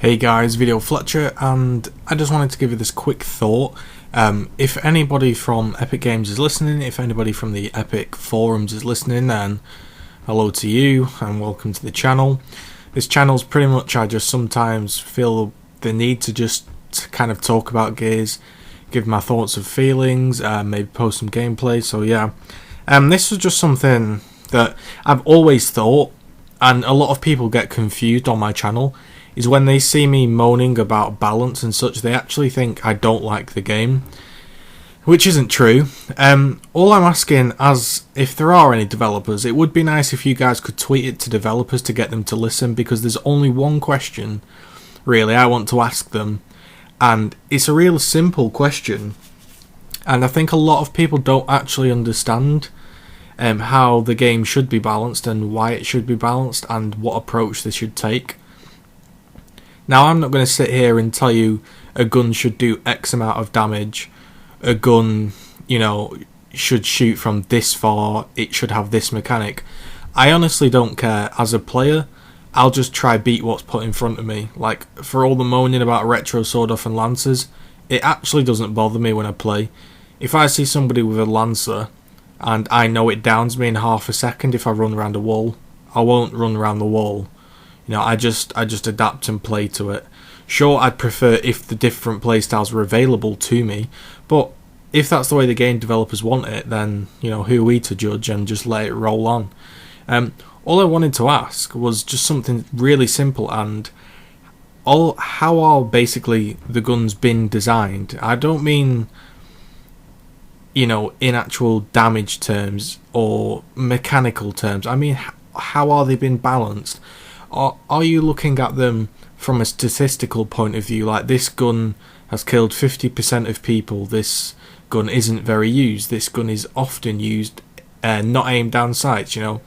Hey guys, Video Fletcher, and I just wanted to give you this quick thought. If anybody from Epic Games is listening, if anybody from the Epic forums is listening, then hello to you and welcome to the channel. This channel's pretty much, I just sometimes feel the need to just kind of talk about Gears, give my thoughts and feelings, maybe post some gameplay, so yeah. This was just something that I've always thought, and a lot of people get confused on my channel, is when they see me moaning about balance and such, they actually think I don't like the game, which isn't true. All I'm asking, as if there are any developers, it would be nice if you guys could tweet it to developers to get them to listen, because there's only one question, really, I want to ask them, and it's a real simple question, and I think a lot of people don't actually understand how the game should be balanced and why it should be balanced and what approach they should take. Now, I'm not going to sit here and tell you a gun should do X amount of damage, a gun, should shoot from this far, it should have this mechanic. I honestly don't care. As a player, I'll just try beat what's put in front of me. Like, for all the moaning about retro sword-off and lancers, it actually doesn't bother me when I play. If I see somebody with a lancer, and I know it downs me in half a second if I run around a wall, I won't run around the wall. I just adapt and play to it. Sure, I'd prefer if the different playstyles were available to me, but if that's the way the game developers want it, then, who are we to judge and just let it roll on? All I wanted to ask was just something really simple, and how are basically the guns been designed? I don't mean, in actual damage terms or mechanical terms. I mean, how are they been balanced? Are you looking at them from a statistical point of view, like this gun has killed 50% of people, this gun isn't very used, this gun is often used, not aimed down sights, Are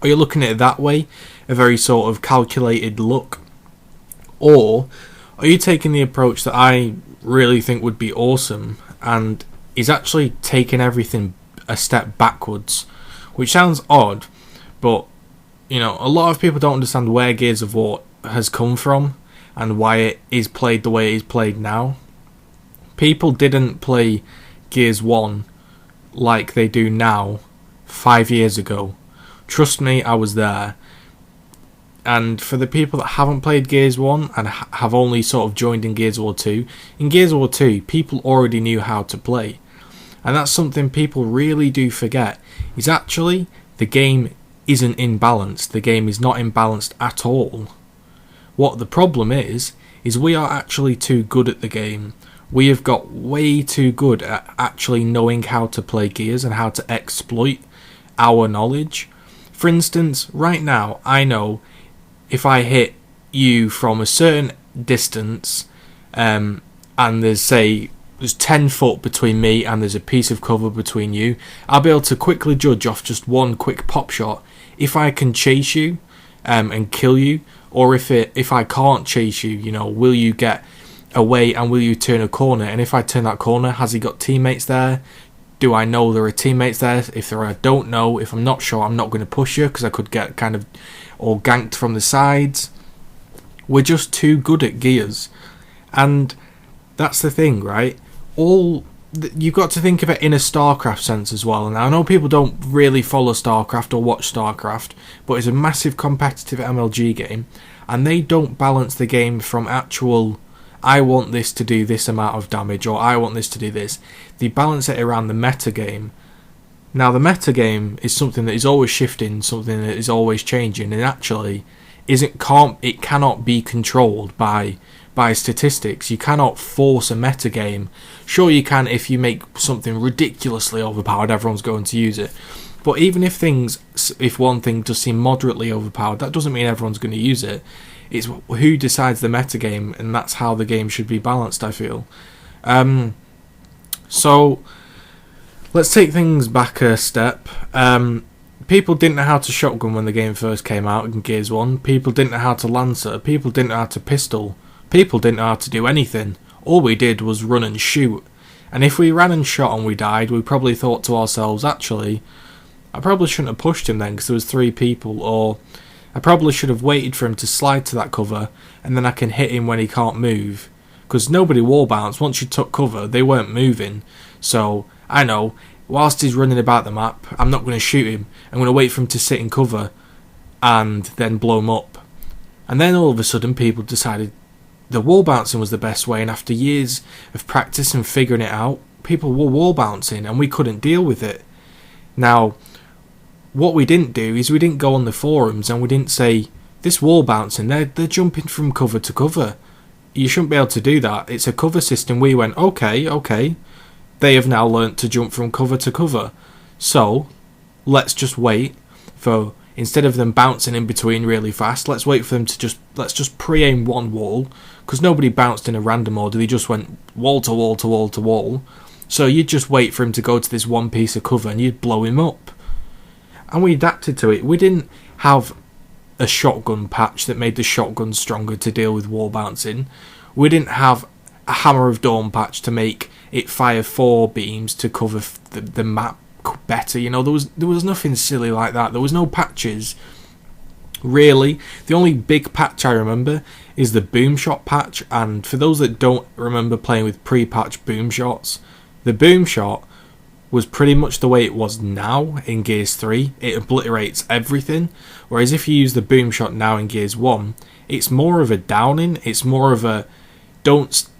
you looking at it that way, a very sort of calculated look? Or are you taking the approach that I really think would be awesome, and is actually taking everything a step backwards? Which sounds odd, but a lot of people don't understand where Gears of War has come from and why it is played the way it is played now. People didn't play Gears 1 like they do now 5 years ago. Trust me, I was there. And for the people that haven't played Gears 1 and have only sort of joined in Gears of War 2, in Gears of War 2, people already knew how to play. And that's something people really do forget, is actually the game isn't imbalanced. The game is not imbalanced at all. What the problem is we are actually too good at the game. We have got way too good at actually knowing how to play Gears and how to exploit our knowledge. For instance, right now, I know if I hit you from a certain distance, and there's 10 foot between me and there's a piece of cover between you, I'll be able to quickly judge off just one quick pop shot if I can chase you and kill you, or if I can't chase you, will you get away and will you turn a corner? And if I turn that corner, has he got teammates there? Do I know there are teammates there? If there are, I don't know. If I'm not sure, I'm not going to push you because I could get kind of or ganked from the sides. We're just too good at Gears, and that's the thing, right? You've got to think of it in a StarCraft sense as well. And I know people don't really follow StarCraft or watch StarCraft, but it's a massive competitive MLG game, and they don't balance the game from actual, I want this to do this amount of damage, or I want this to do this. They balance it around the meta game. Now, the meta game is something that is always shifting, something that is always changing, and actually it cannot be controlled by statistics. You cannot force a meta game. Sure, you can if you make something ridiculously overpowered, everyone's going to use it. But even if one thing does seem moderately overpowered, that doesn't mean everyone's going to use it. It's who decides the meta game, and that's how the game should be balanced, I feel. So let's take things back a step. People didn't know how to shotgun when the game first came out in Gears 1. People didn't know how to lancer. People didn't know how to pistol. People didn't know how to do anything. All we did was run and shoot. And if we ran and shot and we died, we probably thought to ourselves, actually, I probably shouldn't have pushed him then because there was 3 people, or I probably should have waited for him to slide to that cover, and then I can hit him when he can't move. Because nobody wall bounced. Once you took cover, they weren't moving. So, I know, whilst he's running about the map, I'm not going to shoot him. I'm going to wait for him to sit in cover, and then blow him up. And then all of a sudden, people decided the wall bouncing was the best way, and after years of practice and figuring it out, people were wall bouncing, and we couldn't deal with it. Now, what we didn't do is we didn't go on the forums and we didn't say, this wall bouncing, they're jumping from cover to cover. You shouldn't be able to do that. It's a cover system. We went, okay. They have now learnt to jump from cover to cover. So, let's just wait for, instead of them bouncing in between really fast, let's wait for them to let's just pre-aim one wall, because nobody bounced in a random order, they just went wall to wall to wall to wall. So you'd just wait for him to go to this one piece of cover and you'd blow him up. And we adapted to it. We didn't have a shotgun patch that made the shotgun stronger to deal with wall bouncing. We didn't have a Hammer of Dawn patch to make it fire 4 beams to cover the map better. You know, there was nothing silly like that. There was no patches. Really, the only big patch I remember is the boom shot patch, and for those that don't remember playing with pre-patch boom shots, the boom shot was pretty much the way it was now in Gears 3. It obliterates everything, whereas if you use the boom shot now in Gears 1, it's more of a downing, it's more of a don't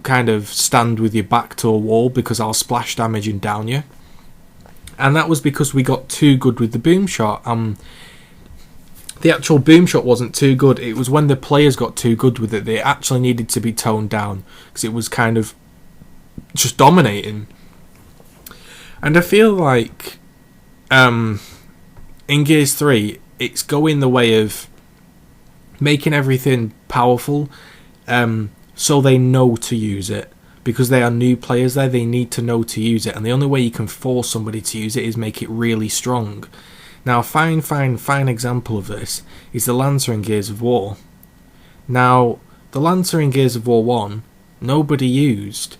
kind of stand with your back to a wall because I'll splash damage and down you. And that was because we got too good with the boom shot. The actual boom shot wasn't too good, it was when the players got too good with it, they actually needed to be toned down, because it was kind of just dominating. And I feel like in Gears 3, it's going the way of making everything powerful, so they know to use it. Because they are new players there, they need to know to use it, and the only way you can force somebody to use it is make it really strong. Now, a fine example of this is the Lancer in Gears of War. Now, the Lancer in Gears of War 1, nobody used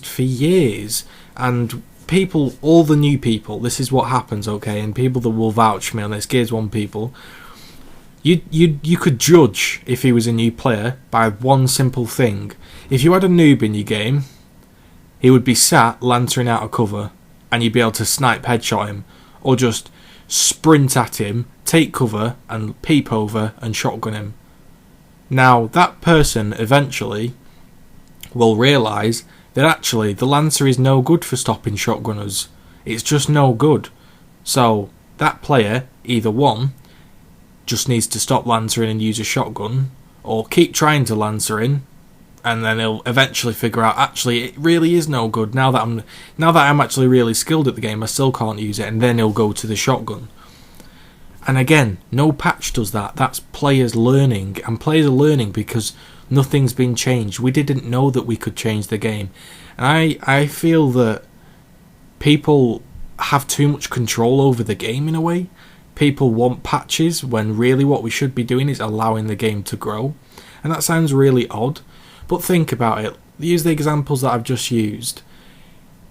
for years, and people, all the new people, this is what happens, okay, and people that will vouch for me on this, Gears 1 people, you could judge if he was a new player by one simple thing. If you had a noob in your game, he would be sat lancering out of cover, and you'd be able to snipe headshot him, or just sprint at him, take cover, and peep over and shotgun him. Now, that person eventually will realise that actually the Lancer is no good for stopping shotgunners. It's just no good. So, that player, either one, just needs to stop Lancering and use a shotgun, or keep trying to Lancer in, and then he'll eventually figure out, actually, it really is no good. Now that I'm actually really skilled at the game, I still can't use it, and then he'll go to the shotgun. And again, no patch does that. That's players learning, and players are learning because nothing's been changed. We didn't know that we could change the game. And I feel that people have too much control over the game in a way. People want patches when really what we should be doing is allowing the game to grow. And that sounds really odd, but think about it. Use the examples that I've just used.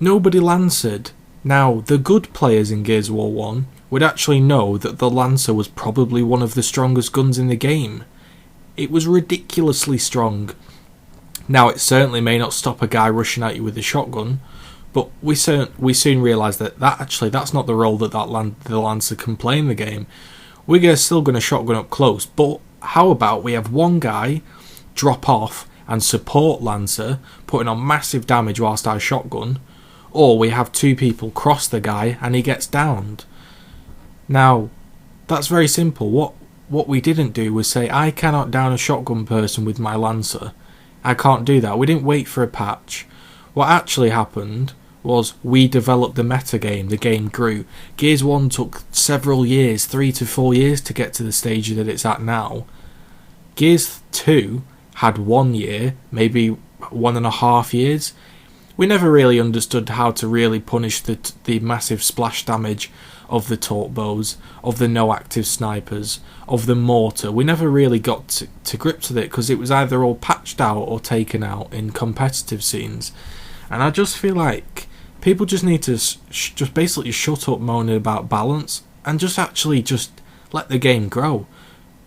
Nobody Lancered. Now, the good players in Gears of War 1 would actually know that the Lancer was probably one of the strongest guns in the game. It was ridiculously strong. Now, it certainly may not stop a guy rushing at you with a shotgun, but we soon realised that that's not the role that the Lancer can play in the game. We're still going to shotgun up close, but how about we have one guy drop off and support Lancer, putting on massive damage whilst I shotgun, or we have two people cross the guy and he gets downed. Now, that's very simple. What we didn't do was say, I cannot down a shotgun person with my Lancer. I can't do that. We didn't wait for a patch. What actually happened was we developed the metagame. The game grew. Gears 1 took several years, 3 to 4 years to get to the stage that it's at now. Gears 2 had 1 year, maybe 1.5 years. We never really understood how to really punish the massive splash damage of the torque bows, of the no active snipers, of the mortar. We never really got to grips with it because it was either all patched out or taken out in competitive scenes. And I just feel like people just need to just basically shut up moaning about balance and just actually just Let the game grow.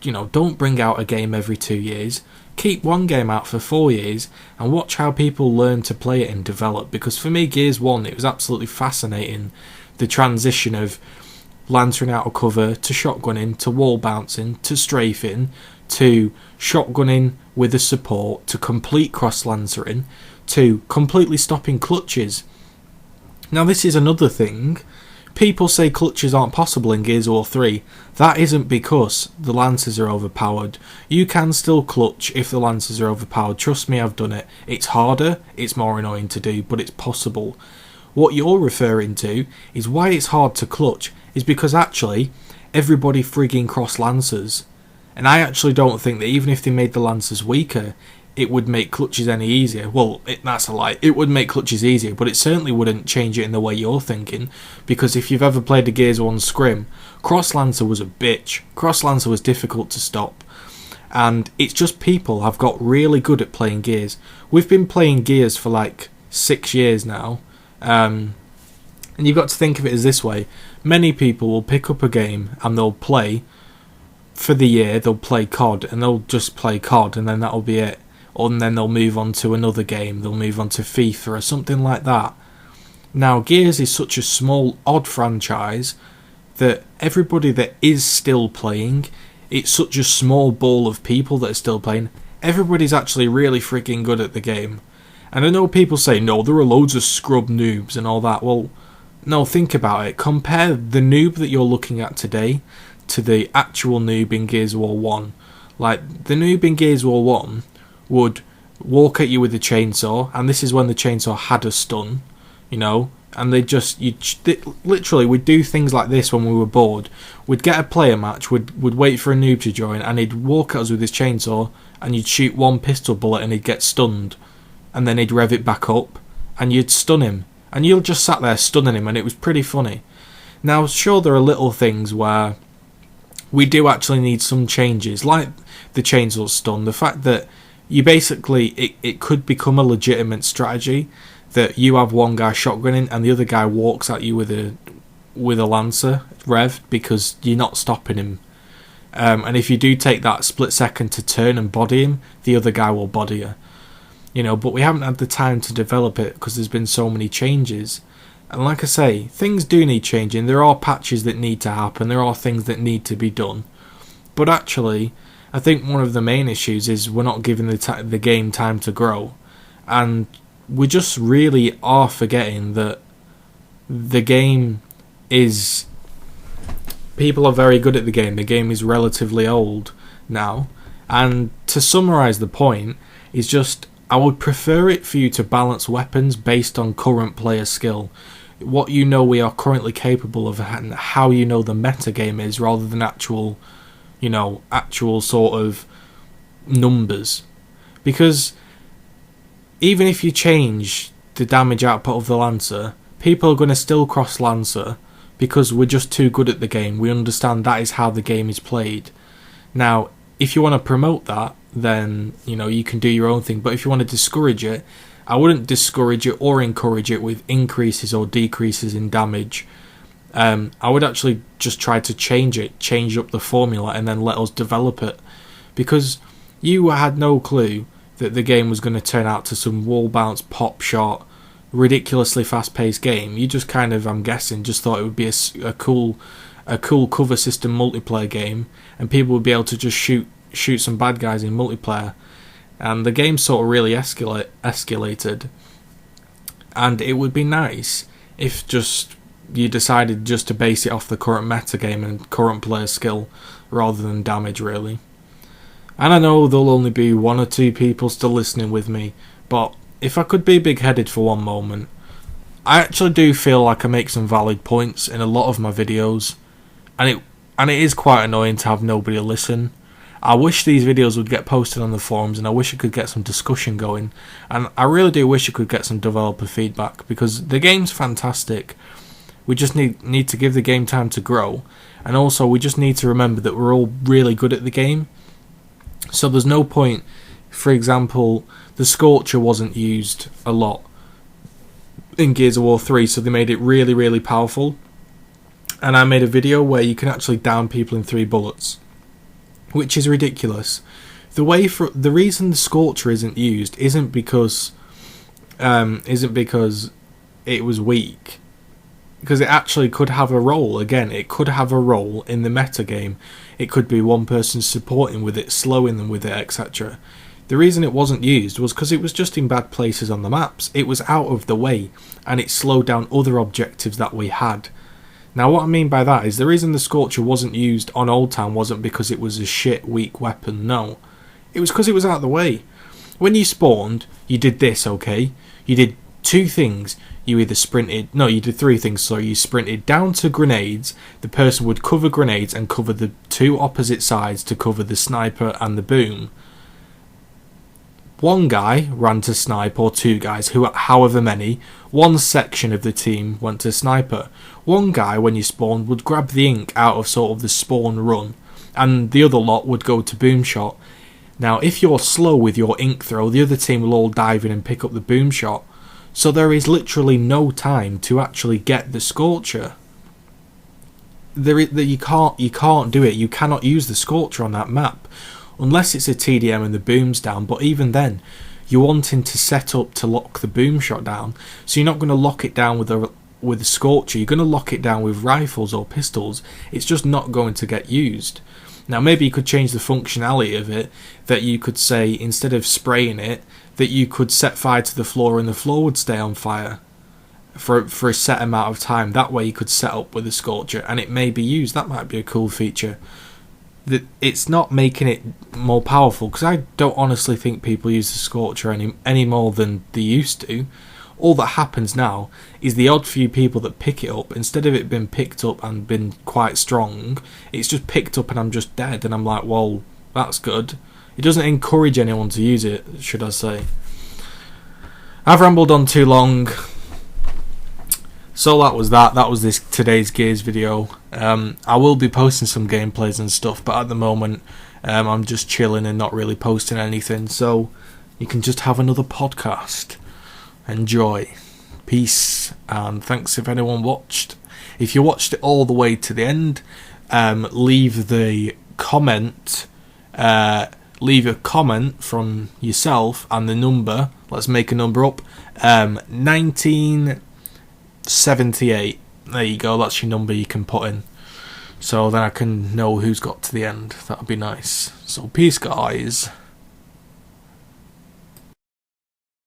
Don't bring out a game every 2 years. Keep one game out for 4 years and watch how people learn to play it and develop. Because for me, Gears 1, it was absolutely fascinating. The transition of lancering out of cover to shotgunning to wall bouncing to strafing to shotgunning with a support to complete cross-lancering to completely stopping clutches. Now this is another thing. People say clutches aren't possible in GGZII. That isn't because the lancers are overpowered. You can still clutch if the lancers are overpowered. Trust me, I've done it. It's harder, it's more annoying to do, but it's possible. What you're referring to is why it's hard to clutch is because actually everybody frigging cross lancers. And I actually don't think that even if they made the lancers weaker, it would make clutches any easier. Well, that's a lie. It would make clutches easier, but it certainly wouldn't change it in the way you're thinking. Because if you've ever played a Gears 1 scrim, Cross Lancer was a bitch. Cross Lancer was difficult to stop. And it's just people have got really good at playing Gears. We've been playing Gears for like 6 years now. And you've got to think of it as this way. Many people will pick up a game and they'll play for the year, they'll play COD, and they'll just play COD, and then that'll be it. Or then they'll move on to another game, they'll move on to FIFA or something like that. Now, Gears is such a small, odd franchise that everybody that is still playing, it's such a small ball of people that are still playing, everybody's actually really freaking good at the game. And I know people say, no, there are loads of scrub noobs and all that. Well, no, think about it. Compare the noob that you're looking at today to the actual noob in Gears of War 1. Like, the noob in Gears of War 1 would walk at you with a chainsaw, and this is when the chainsaw had a stun, and literally we'd do things like this when we were bored. We'd get a player match, we'd wait for a noob to join, and he'd walk at us with his chainsaw, and you'd shoot one pistol bullet and he'd get stunned. And then he'd rev it back up, and you'd stun him. And you'll just sat there stunning him, and it was pretty funny. Now, sure, there are little things where we do actually need some changes, like the chainsaw stun. The fact that you basically, it could become a legitimate strategy that you have one guy shotgunning, and the other guy walks at you with a lancer rev, because you're not stopping him. And if you do take that split second to turn and body him, the other guy will body you. But we haven't had the time to develop it because there's been so many changes. And like I say, things do need changing. There are patches that need to happen. There are things that need to be done. But actually, I think one of the main issues is we're not giving the game time to grow. And we just really are forgetting that the game is... People are very good at the game. The game is relatively old now. And to summarise the point, is just... I would prefer it for you to balance weapons based on current player skill. What we are currently capable of and how the meta game is, rather than actual sort of numbers. Because even if you change the damage output of the Lancer, people are going to still cross Lancer because we're just too good at the game. We understand that is how the game is played. Now, if you want to promote that, then you can do your own thing. But if you want to discourage it, I wouldn't discourage it or encourage it with increases or decreases in damage. I would actually just try to change up the formula, and then let us develop it. Because you had no clue that the game was going to turn out to some wall bounce, pop shot, ridiculously fast paced game. You just kind of, I'm guessing, just thought it would be a cool cover system multiplayer game, and people would be able to just shoot some bad guys in multiplayer. And the game sort of really escalated. And it would be nice if just you decided just to base it off the current meta game and current player skill rather than damage, really. And I know there'll only be 1 or 2 people still listening with me, but if I could be big-headed for one moment, I actually do feel like I make some valid points in a lot of my videos, and it is quite annoying to have nobody listen. I wish these videos would get posted on the forums, and I wish I could get some discussion going, and I really do wish I could get some developer feedback, because the game's fantastic. We just need to give the game time to grow, and also we just need to remember that we're all really good at the game. So there's no point, for example, the Scorcher wasn't used a lot in Gears of War 3, so they made it really, really powerful. and I made a video where you can actually down people in 3 bullets, which is ridiculous. The reason the Scorcher isn't used isn't because it was weak, because it actually could have a role. Again, it could have a role in the meta game. It could be one person supporting with it, slowing them with it, etc. The reason it wasn't used was because it was just in bad places on the maps. It was out of the way, and it slowed down other objectives that we had. Now, what I mean by that is the reason the Scorcher wasn't used on Old Town wasn't because it was a shit, weak weapon, no. It was because it was out of the way. When you spawned, you did this, okay? You did 2 things. You did 3 things, sorry. You sprinted down to grenades. The person would cover grenades and cover the 2 opposite sides to cover the sniper and the boom. 1 guy ran to snipe, or 2 guys, however many. 1 section of the team went to sniper. 1 guy, when you spawned, would grab the ink out of sort of the spawn run, and the other lot would go to boom shot. Now, if you're slow with your ink throw, the other team will all dive in and pick up the boom shot. So there is literally no time to actually get the Scorcher. You can't do it. You cannot use the Scorcher on that map unless it's a TDM and the boom's down. But even then, you're wanting to set up to lock the boom shot down. So you're not going to lock it down with a Scorcher. You're going to lock it down with rifles or pistols. It's just not going to get used. Now, maybe you could change the functionality of it, that you could say, instead of spraying it, that you could set fire to the floor and the floor would stay on fire for a set amount of time. That way you could set up with a Scorcher and it may be used. That might be a cool feature. It's not making it more powerful, because I don't honestly think people use the Scorcher any more than they used to. All that happens now is the odd few people that pick it up, instead of it being picked up and been quite strong, it's just picked up and I'm just dead, and I'm like, well, that's good. It doesn't encourage anyone to use it, should I say. I've rambled on too long. So that was that. That was today's Gears video. I will be posting some gameplays and stuff, but at the moment I'm just chilling and not really posting anything. So you can just have another podcast. Enjoy. Peace, and thanks if anyone watched. If you watched it all the way to the end, leave a comment from yourself and the number. Let's make a number up. 1978. There you go, that's your number you can put in. So then I can know who's got to the end. That would be nice. So peace, guys.